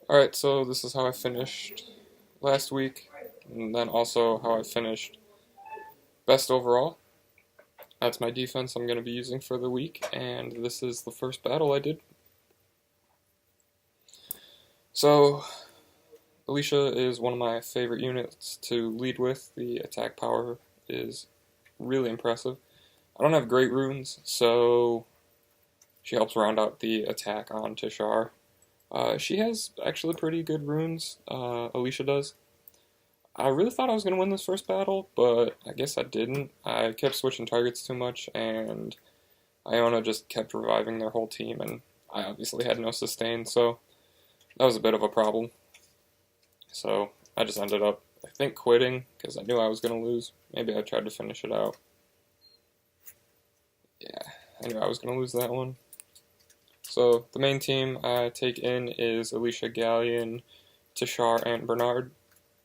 Alright, so this is how I finished last week, and then also how I finished best overall. That's my defense I'm going to be using for the week, and this is the first battle I did. So, Alicia is one of my favorite units to lead with. The attack power is really impressive. I don't have great runes, so she helps round out the attack on Tishar. She has actually pretty good runes, Alicia does. I really thought I was going to win this first battle, but I guess I didn't. I kept switching targets too much, and Iona just kept reviving their whole team, and I obviously had no sustain, so that was a bit of a problem. So I just ended up, I think, quitting, because I knew I was going to lose. Maybe I tried to finish it out. Yeah, I knew I was going to lose that one. So the main team I take in is Alicia, Galleon, Tishar, and Bernard.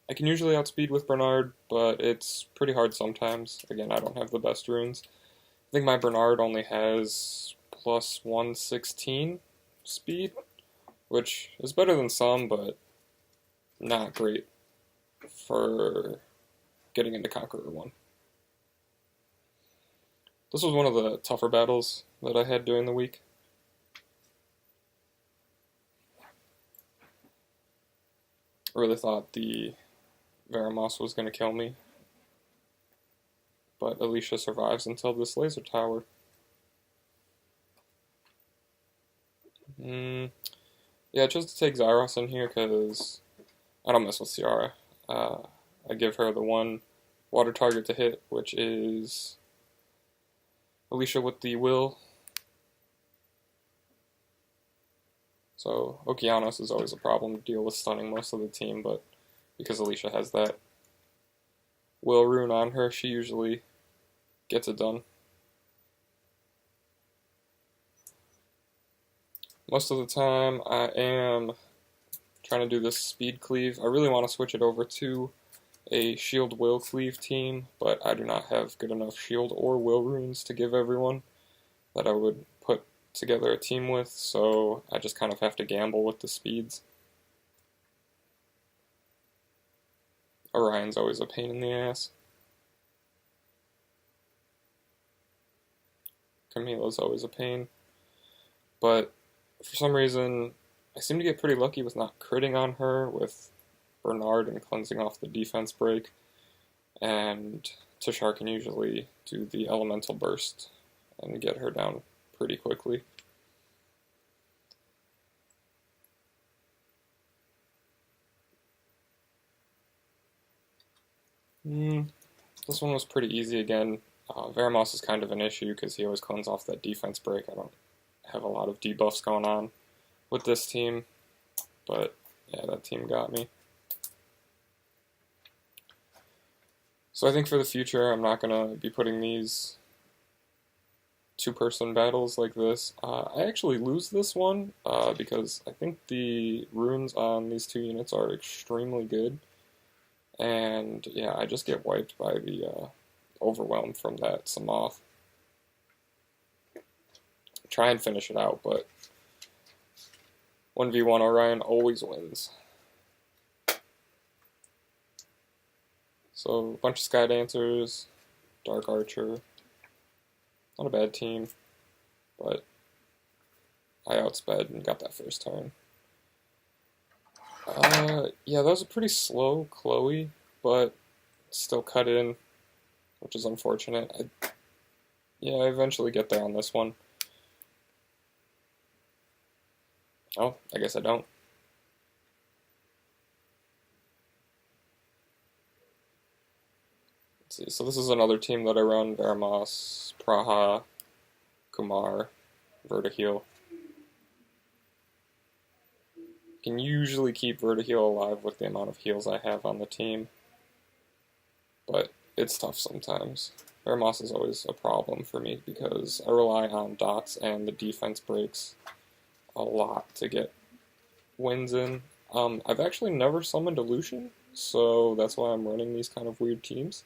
I can usually outspeed with Bernard, but it's pretty hard sometimes. Again, I don't have the best runes. I think my Bernard only has plus 116 speed, which is better than some, but not great for getting into Conqueror 1. This was one of the tougher battles that I had during the week. I really thought the Veramos was going to kill me, but Alicia survives until this laser tower. Yeah, I chose to take Zyros in here because I don't mess with Ciara. I give her the one water target to hit, which is Alicia with the will. So Okeanos is always a problem to deal with stunning most of the team, but because Alicia has that will rune on her, she usually gets it done. Most of the time I am trying to do this speed cleave. I really want to switch it over to a shield will cleave team, but I do not have good enough shield or will runes to give everyone that I would put together a team with, so I just kind of have to gamble with the speeds. Orion's always a pain in the ass. Camilla's always a pain. But for some reason, I seem to get pretty lucky with not critting on her with Bernard and cleansing off the defense break. And Tishar can usually do the elemental burst and get her down pretty quickly. This one was pretty easy again. Veramos is kind of an issue because he always cleans off that defense break. I don't have a lot of debuffs going on with this team, but yeah, that team got me. So I think for the future, I'm not going to be putting these two-person battles like this. I actually lose this one because I think the runes on these two units are extremely good. And yeah, I just get wiped by the overwhelm from that Samoth. Try and finish it out, but 1v1 Orion always wins. So, a bunch of Sky Dancers, Dark Archer. Not a bad team, but I outsped and got that first turn. Yeah, that was a pretty slow Chloe, but still cut in, which is unfortunate. I eventually get there on this one. Oh, I guess I don't. Let's see, so this is another team that I run: Veramos, Praha, Kumar, Vertiheel. Can usually keep Vertiheel alive with the amount of heals I have on the team, but it's tough sometimes. Veramos is always a problem for me because I rely on dots and the defense breaks a lot to get wins in. I've actually never summoned a Lucian, so that's why I'm running these kind of weird teams.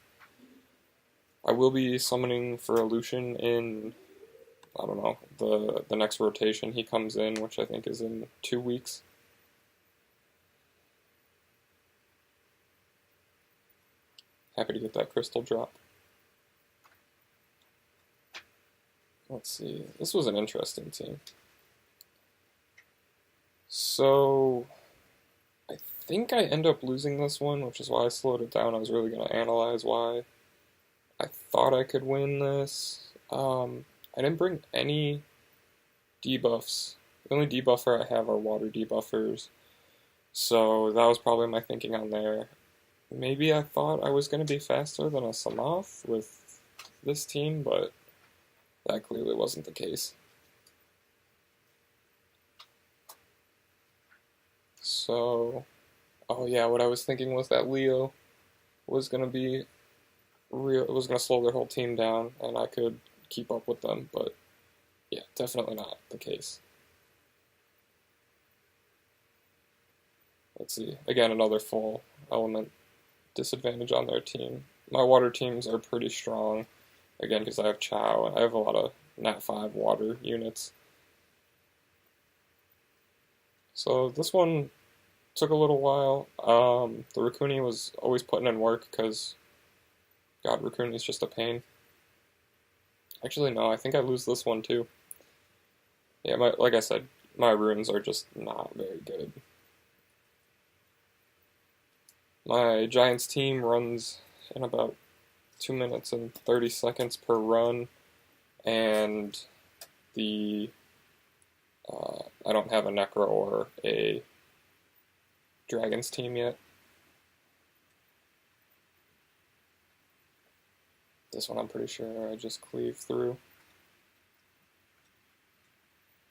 I will be summoning for a Lucian in, I don't know, the next rotation he comes in, which I think is in 2 weeks. Happy to get that crystal drop. Let's see. This was an interesting team. So, I think I end up losing this one, which is why I slowed it down. I was really going to analyze why I thought I could win this. I didn't bring any debuffs. The only debuffer I have are water debuffers. So that was probably my thinking on there. Maybe I thought I was going to be faster than a Samaf with this team, but that clearly wasn't the case. So, oh yeah, what I was thinking was that Leo was going to be real, it was going to slow their whole team down, and I could keep up with them, but yeah, definitely not the case. Let's see, again, another full element disadvantage on their team. My water teams are pretty strong, again, because I have Chow, and I have a lot of Nat 5 water units. So this one took a little while. The Raccoon was always putting in work, because, God, Raccoon is just a pain. Actually, no, I think I lose this one too. Yeah, like I said, my runes are just not very good. My Giants team runs in about 2 minutes and 30 seconds per run, and the I don't have a Necro or a Dragons team yet. This one I'm pretty sure I just cleave through.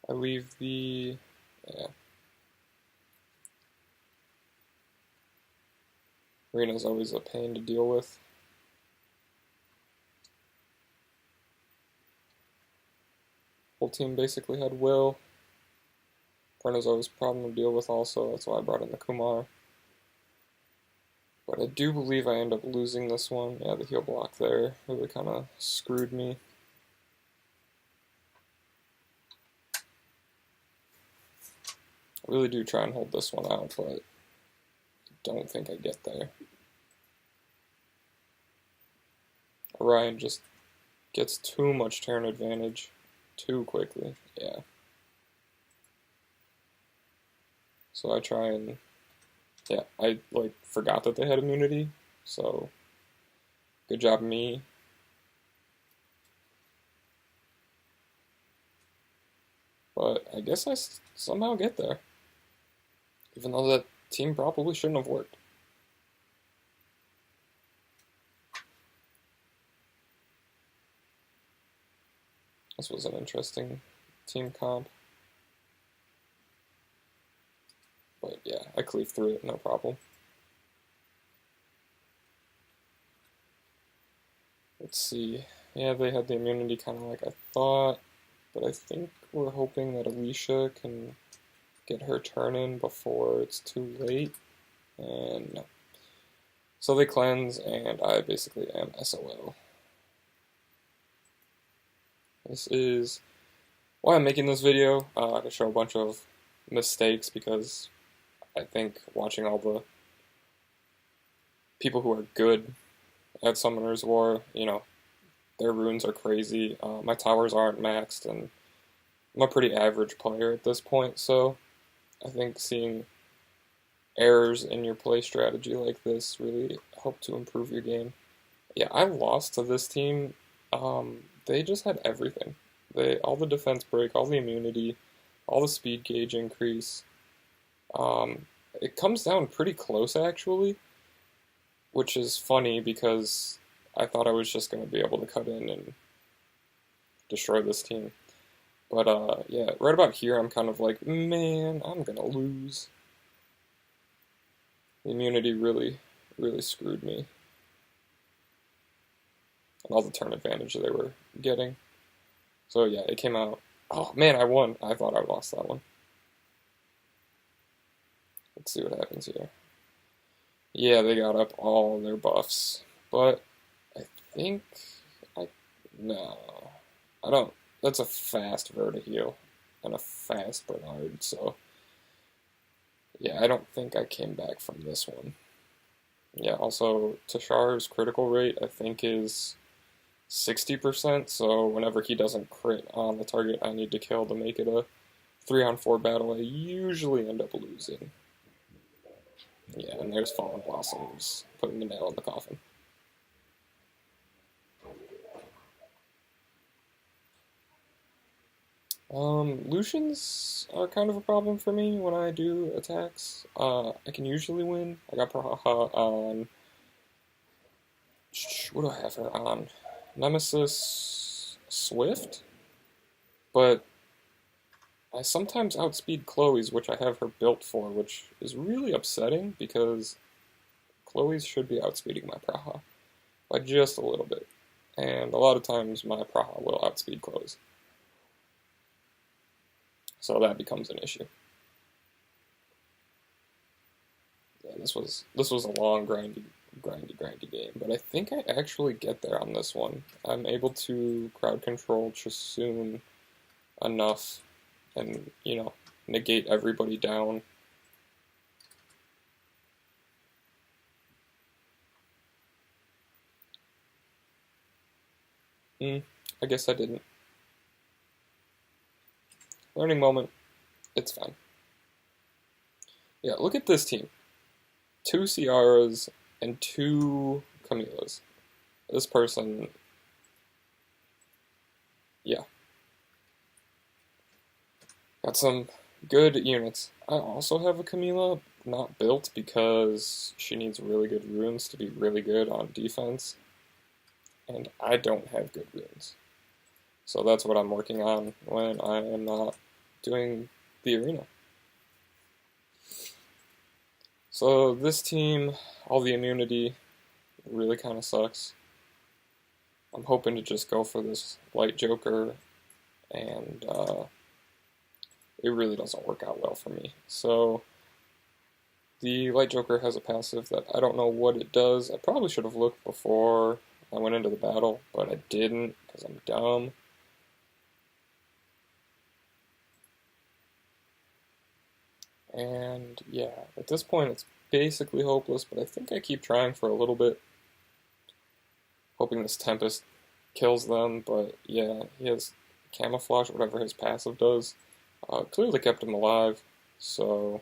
I leave the... yeah. Rena's always a pain to deal with. Whole team basically had Will. Brenna's always a problem to deal with also, that's why I brought in the Kumar. But I do believe I end up losing this one. Yeah, the heal block there really kind of screwed me. I really do try and hold this one out, but I don't think I get there. Orion just gets too much turn advantage too quickly. Yeah. So I try and... yeah, I forgot that they had immunity, so good job me. But I guess I somehow get there, even though that team probably shouldn't have worked. This was an interesting team comp. But yeah, I cleave through it, no problem. Let's see. Yeah, they had the immunity kind of like I thought, but I think we're hoping that Alicia can get her turn in before it's too late, and no. So they cleanse, and I basically am SOL. This is why I'm making this video, to show a bunch of mistakes, because I think watching all the people who are good at Summoner's War, you know, their runes are crazy. My towers aren't maxed, and I'm a pretty average player at this point, so I think seeing errors in your play strategy like this really help to improve your game. Yeah, I lost to this team. They just had everything. All the defense break, all the immunity, all the speed gauge increase. It comes down pretty close actually, which is funny because I thought I was just going to be able to cut in and destroy this team. But yeah, right about here I'm kind of like, man, I'm going to lose. The immunity really, really screwed me. And all the turn advantage they were getting. So yeah, it came out. Oh man, I won. I thought I lost that one. Let's see what happens here. Yeah, they got up all their buffs. But I think no. I don't. That's a fast Vertiheel and a fast Bernard, so yeah, I don't think I came back from this one. Yeah, also Tashar's critical rate I think is 60%, so whenever he doesn't crit on the target I need to kill to make it a 3-on-4 battle, I usually end up losing. Yeah, and there's Fallen Blossoms putting the nail in the coffin. Lucians are kind of a problem for me when I do attacks. I can usually win. I got Praha on. What do I have her on? Nemesis Swift? But I sometimes outspeed Chloe's, which I have her built for, which is really upsetting because Chloe's should be outspeeding my Praha by just a little bit. And a lot of times my Praha will outspeed Chloe's. So that becomes an issue. Yeah, this was a long grindy game, but I think I actually get there on this one. I'm able to crowd control Chasun enough and, negate everybody down. I guess I didn't. Learning moment. It's fine. Yeah, look at this team. 2 Ciaras and 2 Camillas. This person, yeah. Got some good units. I also have a Camilla, not built because she needs really good runes to be really good on defense. And I don't have good runes. So that's what I'm working on when I am not doing the arena. So this team, all the immunity, really kind of sucks. I'm hoping to just go for this Light Joker, and it really doesn't work out well for me. So the Light Joker has a passive that I don't know what it does. I probably should have looked before I went into the battle, but I didn't because I'm dumb. And yeah, at this point it's basically hopeless, but I think I keep trying for a little bit, hoping this Tempest kills them, but yeah, he has Camouflage, whatever his passive does. Clearly kept him alive, so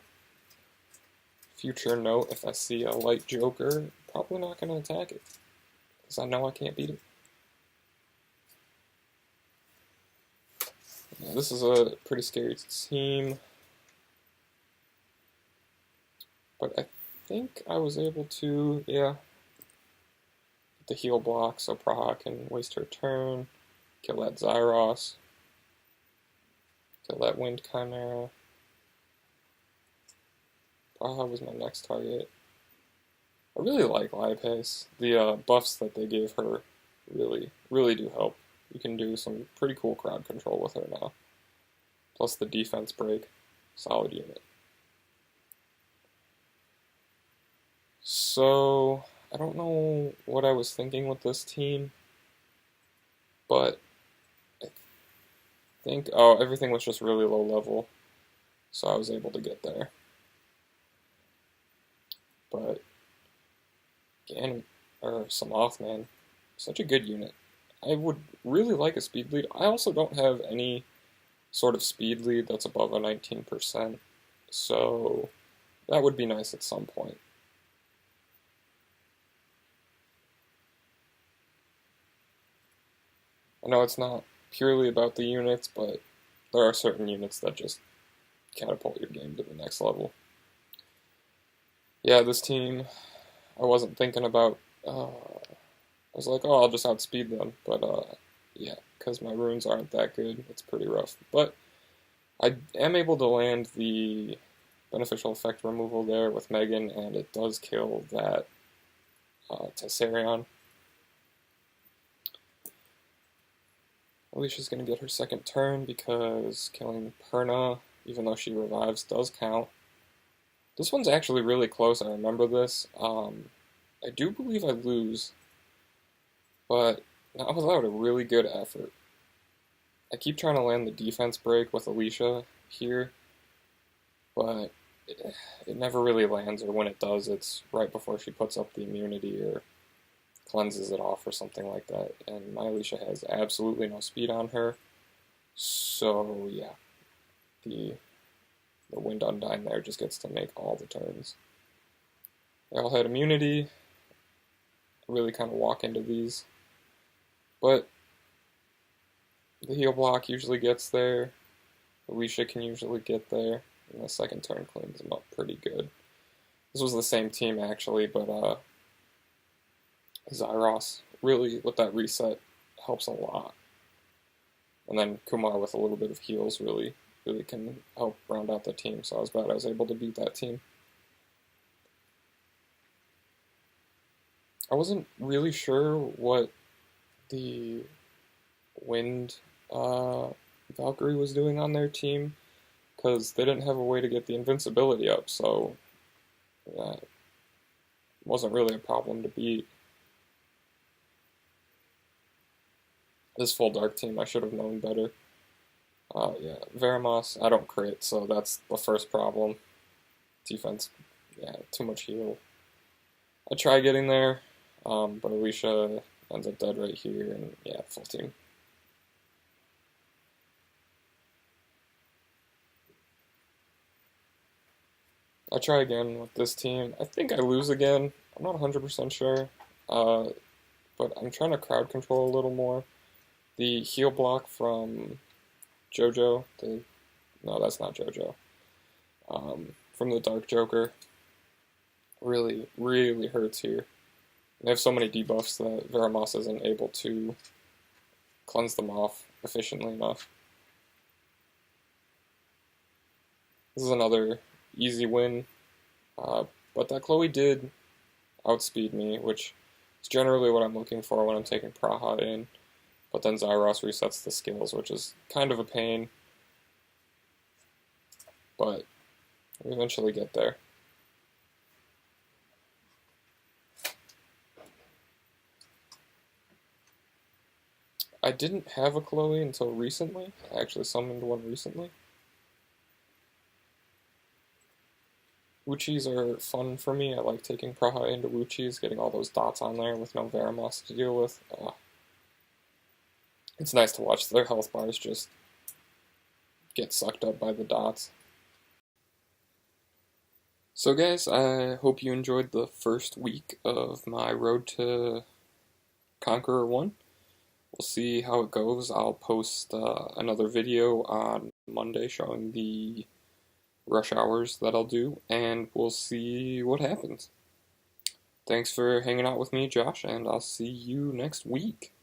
future note, if I see a Light Joker, probably not going to attack it, because I know I can't beat it. Yeah, this is a pretty scary team, but I think I was able to, yeah, get the heal block so Praha can waste her turn, kill that Zyros, kill that Wind Chimera. Praha was my next target. I really like Lipace. The buffs that they gave her really do help. You can do some pretty cool crowd control with her now. Plus the defense break. Solid unit. So, I don't know what I was thinking with this team, but I think, everything was just really low level, so I was able to get there. But Ganon, or Samothman, such a good unit. I would really like a speed lead. I also don't have any sort of speed lead that's above a 19%, so that would be nice at some point. I know it's not purely about the units, but there are certain units that just catapult your game to the next level. Yeah, this team, I wasn't thinking about, I was like, oh, I'll just outspeed them, but yeah, because my runes aren't that good, it's pretty rough. But I am able to land the beneficial effect removal there with Megan, and it does kill that Tessarion. Alicia's going to get her second turn because killing Perna, even though she revives, does count. This one's actually really close, I remember this. I do believe I lose, but not without a really good effort. I keep trying to land the defense break with Alicia here, but it never really lands, or when it does, it's right before she puts up the immunity or cleanses it off or something like that. And my Alicia has absolutely no speed on her, so yeah, the Wind Undyne there just gets to make all the turns. They all had immunity. Really kind of walk into these, but the heal block usually gets there. Alicia can usually get there, and the second turn cleans them up pretty good. This was the same team actually, but Zyros really with that reset helps a lot, and then Kumar with a little bit of heals really can help round out the team. So I was glad I was able to beat that team. I wasn't really sure what the Wind Valkyrie was doing on their team, because they didn't have a way to get the invincibility up, so it wasn't really a problem to beat. This full dark team, I should have known better. Yeah, Veramos, I don't crit, so that's the first problem. Defense, yeah, too much heal. I try getting there, but Alicia ends up dead right here, and yeah, full team. I try again with this team. I think I lose again. I'm not 100% sure, but I'm trying to crowd control a little more. The heal block from JoJo, no, that's not JoJo, from the Dark Joker, really hurts here. They have so many debuffs that Veramos isn't able to cleanse them off efficiently enough. This is another easy win, but that Chloe did outspeed me, which is generally what I'm looking for when I'm taking Praha in, but then Zyros resets the skills, which is kind of a pain, but we eventually get there. I didn't have a Chloe until recently. I actually summoned one recently. Wuchis are fun for me. I like taking Praha into Wuchis, getting all those dots on there with no Veramos to deal with. It's nice to watch their health bars just get sucked up by the dots. So guys, I hope you enjoyed the first week of my road to Conqueror 1. We'll see how it goes. I'll post another video on Monday showing the rush hours that I'll do, and we'll see what happens. Thanks for hanging out with me, Josh, and I'll see you next week.